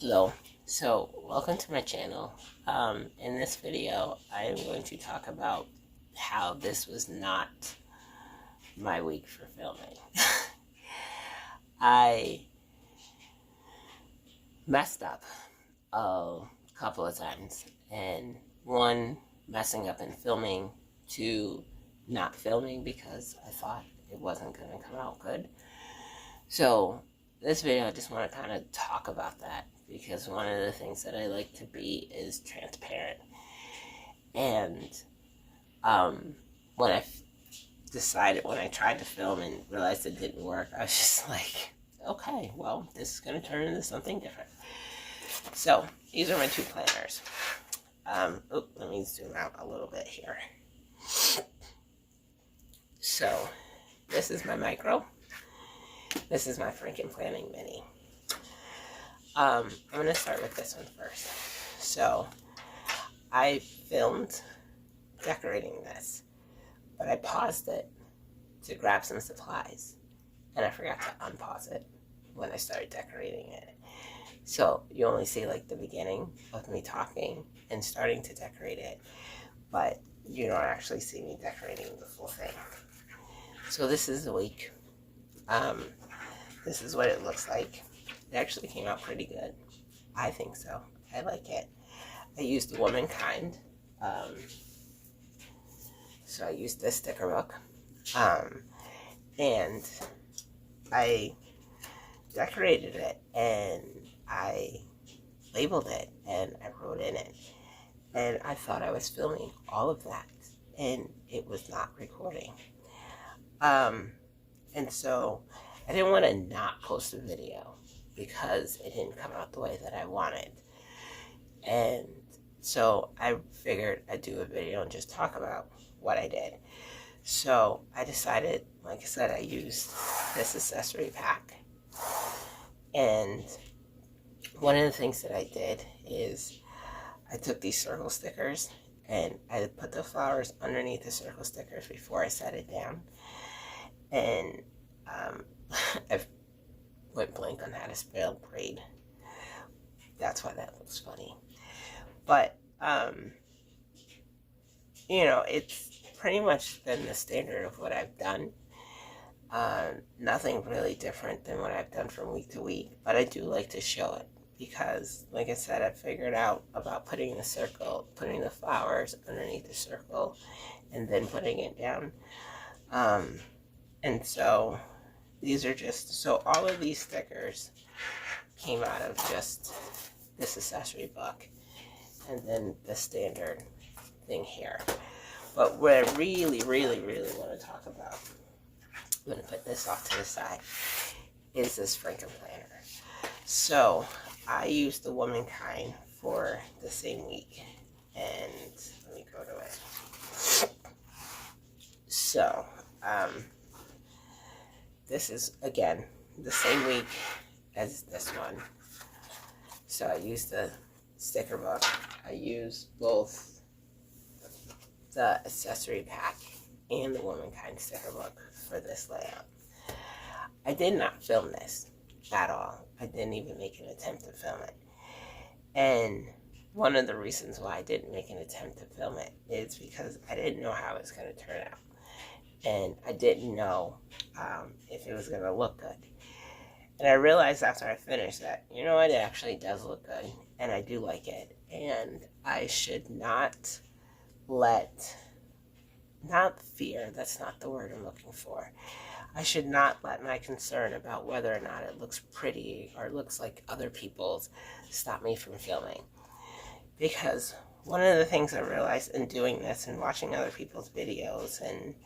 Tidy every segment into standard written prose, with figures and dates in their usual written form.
Hello. So, welcome to my channel. In this video, I am going to talk about how this was not my week for filming. I messed up a couple of times, and one, messing up in filming, two, not filming because I thought it wasn't going to come out good. So, this video, I just want to kind of talk about that because one of the things that I like to be is transparent. And when I tried to film and realized it didn't work, I was just like, okay, well, this is going to turn into something different. So, these are my two planners. Let me zoom out a little bit here. So, this is my micro. This is my Franken Planning Mini. I'm going to start with this one first. So, I filmed decorating this, but I paused it to grab some supplies, and I forgot to unpause it when I started decorating it. So, you only see like the beginning of me talking and starting to decorate it, but you don't actually see me decorating the full thing. So, this is the week. This is what it looks like. It actually came out pretty good. I think so. I like it. I used the Womankind. So I used this sticker book. And I decorated it and I labeled it and I wrote in it. And I thought I was filming all of that and it was not recording. And so I didn't want to not post a video because it didn't come out the way that I wanted. And so I figured I'd do a video and just talk about what I did. So I decided, like I said, I used this accessory pack. And one of the things that I did is I took these circle stickers and I put the flowers underneath the circle stickers before I set it down. And I went blank on how to spell braid. That's why that looks funny. But, it's pretty much been the standard of what I've done. Nothing really different than what I've done from week to week. But I do like to show it because, like I said, I figured out about putting the flowers underneath the circle and then putting it down. And so these are so all of these stickers came out of just this accessory book and then the standard thing here. But what I really, really, really want to talk about, I'm going to put this off to the side, is this Franken planner. So I used the Womankind for the same week. And let me go to it. So, this is, again, the same week as this one. So I used the sticker book. I used both the accessory pack and the Womankind sticker book for this layout. I did not film this at all. I didn't even make an attempt to film it. And one of the reasons why I didn't make an attempt to film it is because I didn't know how it was going to turn out. And I didn't know if it was going to look good. And I realized after I finished that, you know what, it actually does look good. And I do like it. And I should not fear, that's not the word I'm looking for. I should not let my concern about whether or not it looks pretty or looks like other people's stop me from filming. Because one of the things I realized in doing this and watching other people's videos and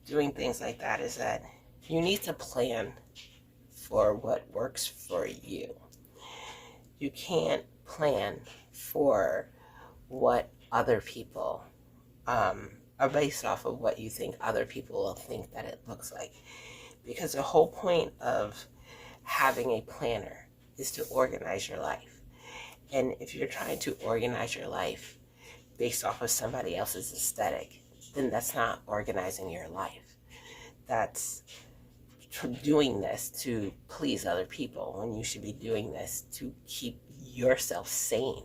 doing things like that is that you need to plan for what works for you. You can't plan for what other people are based off of what you think other people will think that it looks like. Because the whole point of having a planner is to organize your life. And if you're trying to organize your life based off of somebody else's aesthetic, then that's not organizing your life. That's doing this to please other people when you should be doing this to keep yourself sane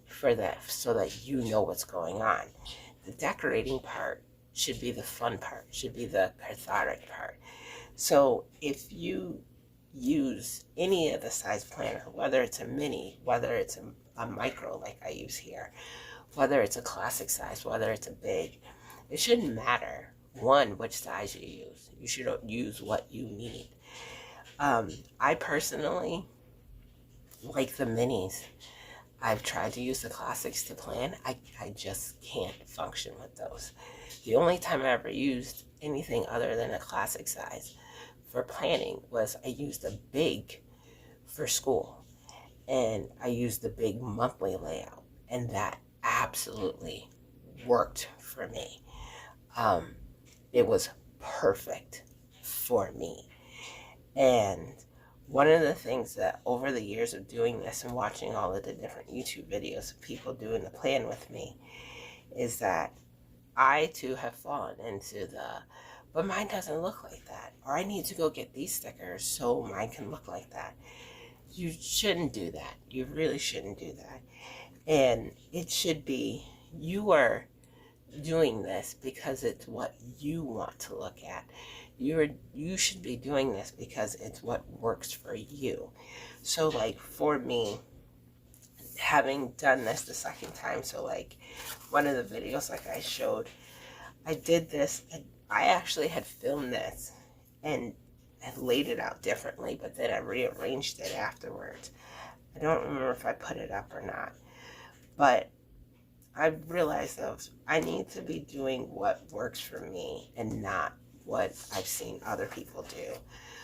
for that, so that you know what's going on. The decorating part should be the fun part, should be the cathartic part. So if you use any of the size planner, whether it's a mini, whether it's a micro like I use here, whether it's a classic size, whether it's a big, it shouldn't matter, one, which size you use. You should use what you need. I personally like the minis. I've tried to use the classics to plan. I just can't function with those. The only time I ever used anything other than a classic size for planning was I used a big for school, and I used the big monthly layout, and that absolutely worked for me. It was perfect for me. And one of the things that over the years of doing this and watching all of the different YouTube videos of people doing the plan with me is that I too have fallen into but mine doesn't look like that, or I need to go get these stickers so mine can look like that. You shouldn't do that. You really shouldn't do that. And it should be, you are doing this because it's what you want to look at. You should be doing this because it's what works for you. So like for me, having done this the second time, so like one of the videos like I showed, I did this, and I actually had filmed this and had laid it out differently, but then I rearranged it afterwards. I don't remember if I put it up or not, but I realized that I need to be doing what works for me and not what I've seen other people do.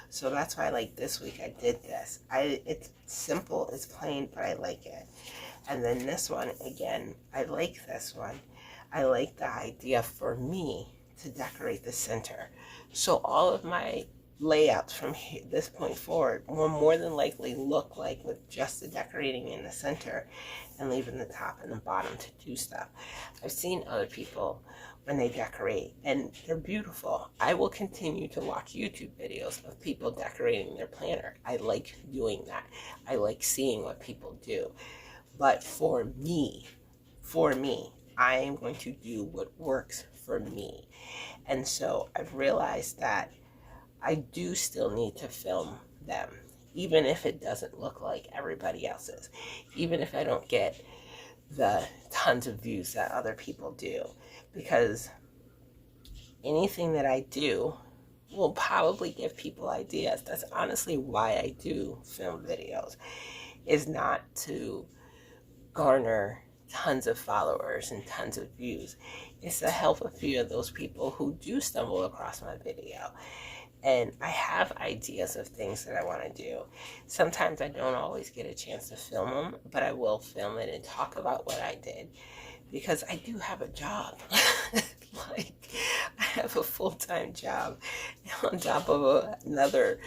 So that's why, like this week, I did this. It's simple, it's plain, but I like it. And then this one, again, I like this one. I like the idea for me to decorate the center. So all of my layouts from this point forward will more than likely look like with just the decorating in the center and leaving the top and the bottom to do stuff. I've seen other people when they decorate, and they're beautiful. I will continue to watch YouTube videos of people decorating their planner. I like doing that. I like seeing what people do. But for me, I am going to do what works for me. And so I've realized that I do still need to film them, even if it doesn't look like everybody else's, even if I don't get the tons of views that other people do, because anything that I do will probably give people ideas. That's honestly why I do film videos, is not to garner tons of followers and tons of views. It's to help a few of those people who do stumble across my video. And I have ideas of things that I want to do. Sometimes I don't always get a chance to film them, but I will film it and talk about what I did, because I do have a job. Like, I have a full-time job on top of another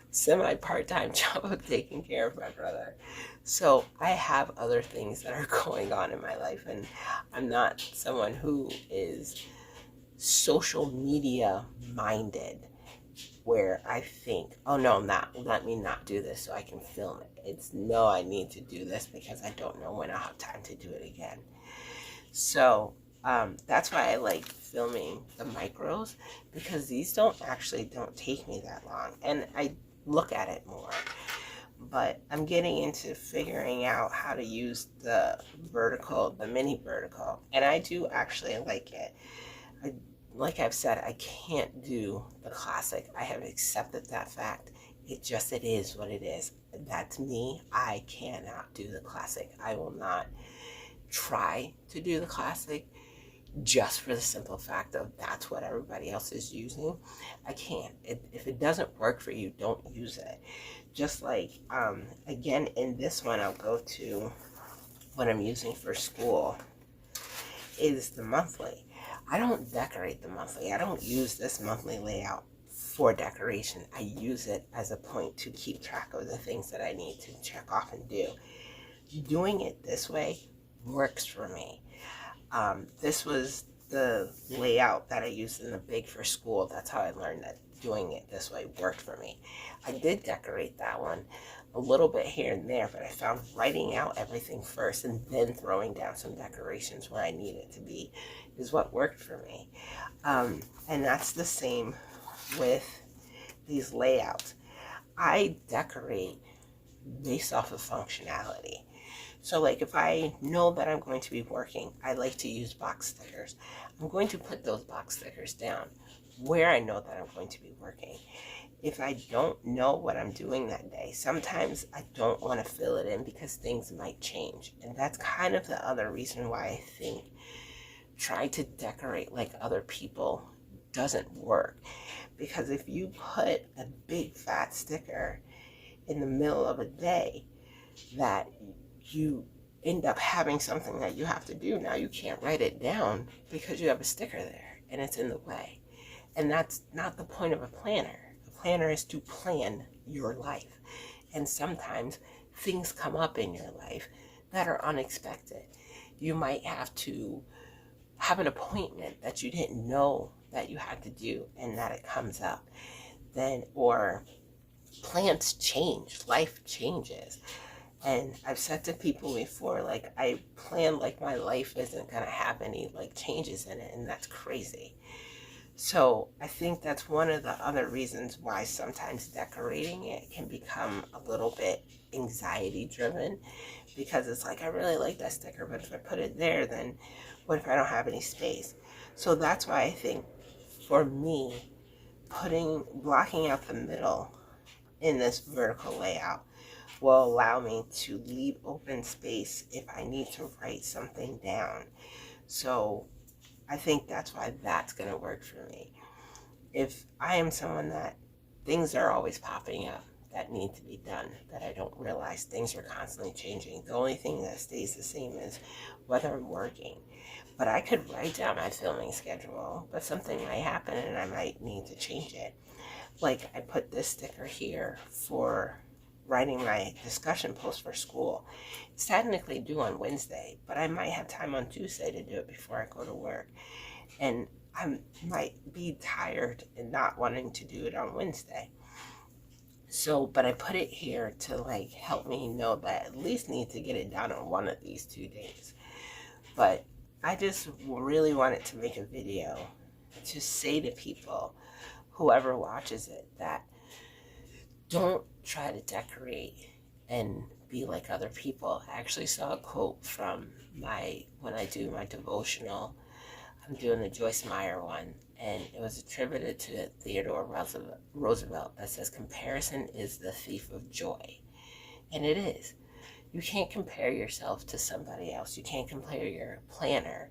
semi-part-time job of taking care of my brother. So I have other things that are going on in my life, and I'm not someone who is social media minded, where I think, oh no, let me not do this so I can film it. It's no, I need to do this because I don't know when I'll have time to do it again. So that's why I like filming the micros, because these don't take me that long, and I look at it more. But I'm getting into figuring out how to use the mini vertical, and I do actually like it. Like I've said, I can't do the classic. I have accepted that fact. It is what it is. That's me. I cannot do the classic. I will not try to do the classic just for the simple fact of that's what everybody else is using. I can't. If it doesn't work for you, don't use it. Just like, again, in this one, I'll go to what I'm using for school is the monthly. I don't decorate the monthly. I don't use this monthly layout for decoration. I use it as a point to keep track of the things that I need to check off and do. Doing it this way works for me. This was the layout that I used in the big for school. That's how I learned that doing it this way worked for me. I did decorate that one, a little bit here and there, but I found writing out everything first and then throwing down some decorations where I need it to be is what worked for me. And that's the same with these layouts. I decorate based off of functionality. So like if I know that I'm going to be working, I like to use box stickers. I'm going to put those box stickers down where I know that I'm going to be working. If I don't know what I'm doing that day, sometimes I don't want to fill it in because things might change. And that's kind of the other reason why I think trying to decorate like other people doesn't work. Because if you put a big fat sticker in the middle of a day that you end up having something that you have to do, now you can't write it down because you have a sticker there and it's in the way. And that's not the point of a planner. A planner is to plan your life. And sometimes things come up in your life that are unexpected. You might have to have an appointment that you didn't know that you had to do and that it comes up. Then, or plans change, life changes. And I've said to people before, like, I plan like my life isn't going to have any like changes in it, and that's crazy. So I think that's one of the other reasons why sometimes decorating it can become a little bit anxiety driven, because it's like, I really like that sticker, but if I put it there, then what if I don't have any space? So that's why I think for me, blocking out the middle in this vertical layout will allow me to leave open space if I need to write something down. So I think that's why that's going to work for me. If I am someone that things are always popping up that need to be done, that I don't realize things are constantly changing, the only thing that stays the same is whether I'm working. But I could write down my filming schedule, but something might happen and I might need to change it. Like I put this sticker here for writing my discussion post for school. It's technically due on Wednesday, but I might have time on Tuesday to do it before I go to work. And I might be tired and not wanting to do it on Wednesday. So, but I put it here to like help me know that I at least need to get it done on one of these 2 days. But I just really wanted to make a video to say to people, whoever watches it, that don't try to decorate and be like other people. I actually saw a quote from when I do my devotional. I'm doing the Joyce Meyer one, and it was attributed to Theodore Roosevelt that says, comparison is the thief of joy. And it is. You can't compare yourself to somebody else. You can't compare your planner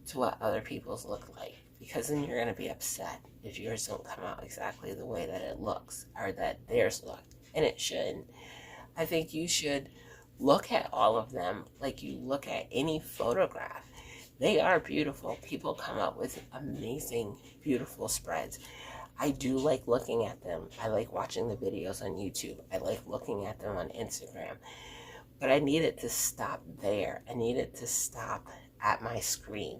to what other people's look like, because then you're going to be upset if yours don't come out exactly the way that it looks or that theirs looked. And it shouldn't. I think you should look at all of them like you look at any photograph. They are beautiful. People come up with amazing, beautiful spreads. I do like looking at them. I like watching the videos on YouTube. I like looking at them on Instagram. But I needed to stop there. I needed to stop at my screen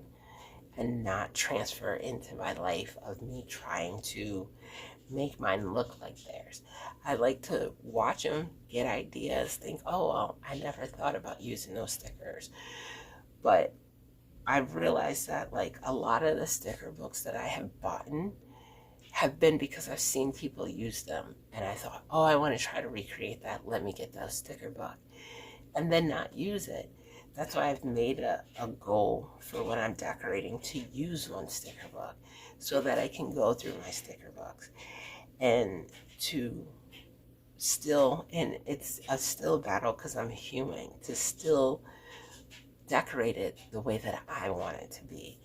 and not transfer into my life of me trying to make mine look like theirs. I like to watch them, get ideas, think, oh, well, I never thought about using those stickers. But I've realized that like a lot of the sticker books that I have bought have been because I've seen people use them. And I thought, oh, I want to try to recreate that. Let me get that sticker book. And then not use it. That's why I've made a goal for when I'm decorating to use one sticker book so that I can go through my sticker books and to still, and it's a still battle because I'm human, to still decorate it the way that I want it to be,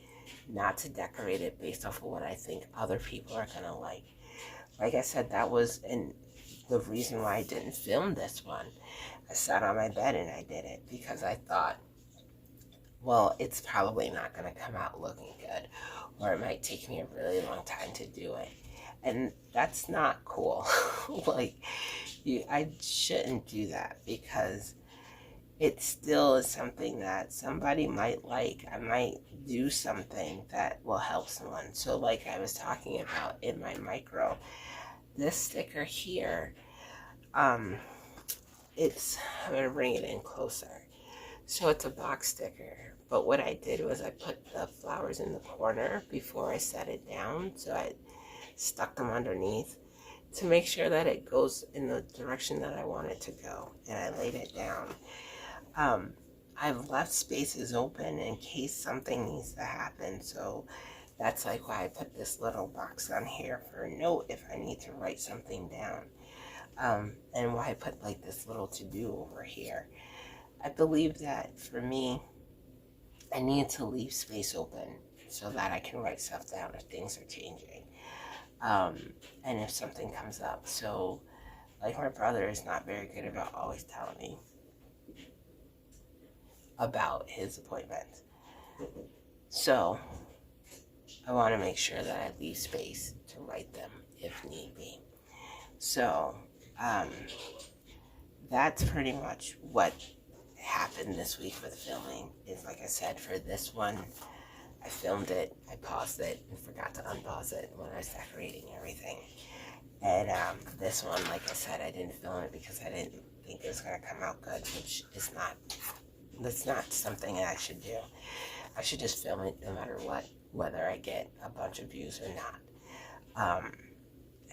not to decorate it based off of what I think other people are going to like. Like I said, that was the reason why I didn't film this one. I sat on my bed and I did it because I thought, well, it's probably not going to come out looking good, or it might take me a really long time to do it. And that's not cool. Like, I shouldn't do that because it still is something that somebody might like. I might do something that will help someone. So like I was talking about in my micro, this sticker here, I'm going to bring it in closer. So it's a box sticker, but what I did was I put the flowers in the corner before I set it down, so I stuck them underneath to make sure that it goes in the direction that I want it to go, and I laid it down. I've left spaces open in case something needs to happen, so that's like why I put this little box on here for a note if I need to write something down. And why I put like this little to-do over here. I believe that for me, I need to leave space open so that I can write stuff down if things are changing. And if something comes up. So, like, my brother is not very good about always telling me about his appointments. So, I want to make sure that I leave space to write them if need be. So, that's pretty much what happened this week with filming. Is like I said, for this one, I filmed it, I paused it, and forgot to unpause it when I was decorating everything. And this one, like I said, I didn't film it because I didn't think it was going to come out good, which is that's not something I should do. I should just film it no matter what, whether I get a bunch of views or not.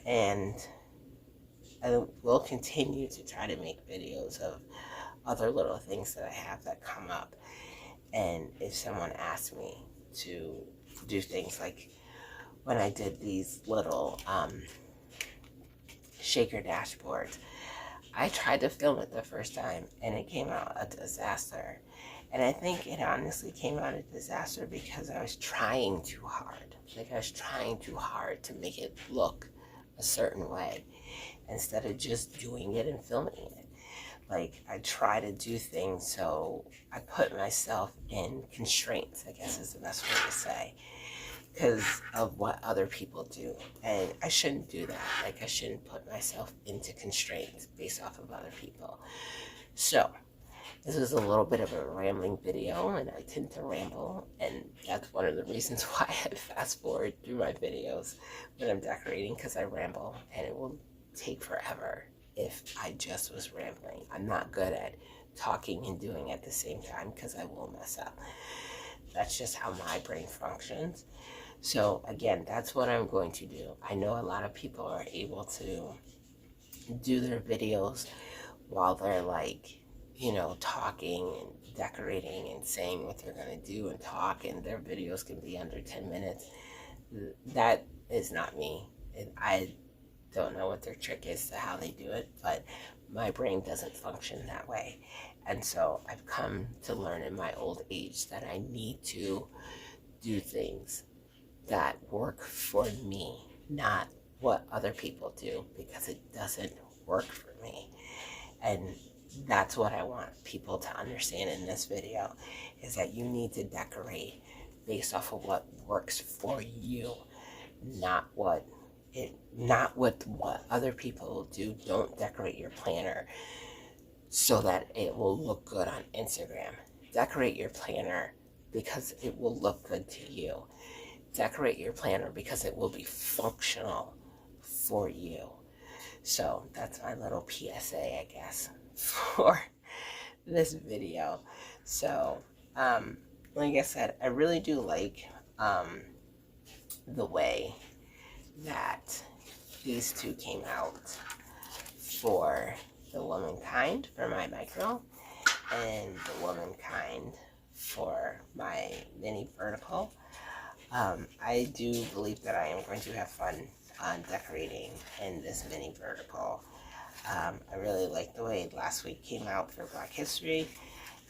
And I will continue to try to make videos of other little things that I have that come up. And if someone asks me to do things like when I did these little shaker dashboards, I tried to film it the first time and it came out a disaster. And I think it honestly came out a disaster because I was trying too hard. Like, I was trying too hard to make it look a certain way instead of just doing it and filming it. Like, I try to do things, so I put myself in constraints, I guess is the best way to say, because of what other people do. And I shouldn't do that. Like, I shouldn't put myself into constraints based off of other people. So, this is a little bit of a rambling video, and I tend to ramble, and that's one of the reasons why I fast forward through my videos when I'm decorating, because I ramble, and it will take forever if I just was rambling. I'm not good at talking and doing at the same time because I will mess up. That's just how my brain functions. So again, that's what I'm going to do. I know a lot of people are able to do their videos while they're like, you know, talking and decorating and saying what they're going to do and talk, and their videos can be under 10 minutes. That is not me. I don't know what their trick is to how they do it, but my brain doesn't function that way. And so I've come to learn in my old age that I need to do things that work for me, not what other people do, because it doesn't work for me. And that's what I want people to understand in this video, is that you need to decorate based off of what works for you, not what other people do. Don't decorate your planner so that it will look good on Instagram. Decorate your planner because it will look good to you. Decorate your planner because it will be functional for you. So that's my little PSA, I guess, for this video. So, like I said, I really do like the way that these two came out for the Womankind for my micro and the Womankind for my mini vertical. I do believe that I am going to have fun on decorating in this mini vertical. I really like the way last week came out for Black History,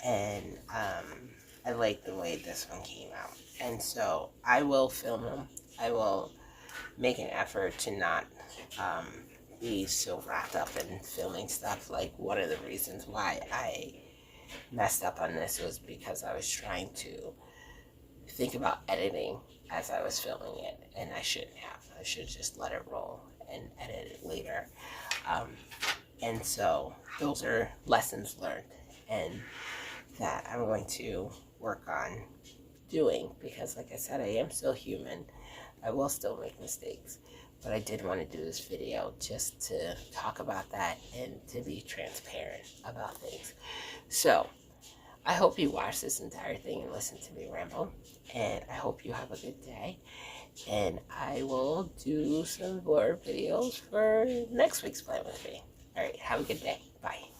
and I like the way this one came out. And so I will film them. I will make an effort to not be so wrapped up in filming stuff. Like, one of the reasons why I messed up on this was because I was trying to think about editing as I was filming it, and I shouldn't have. I should just let it roll and edit it later. And so those are lessons learned, and that I'm going to work on doing, because like I said, I am still human. I will still make mistakes, But I did want to do this video just to talk about that and to be transparent about things. So, I hope you watch this entire thing and listen to me ramble. And I hope you have a good day. And I will do some more videos for next week's Plan With Me. Alright, have a good day. Bye.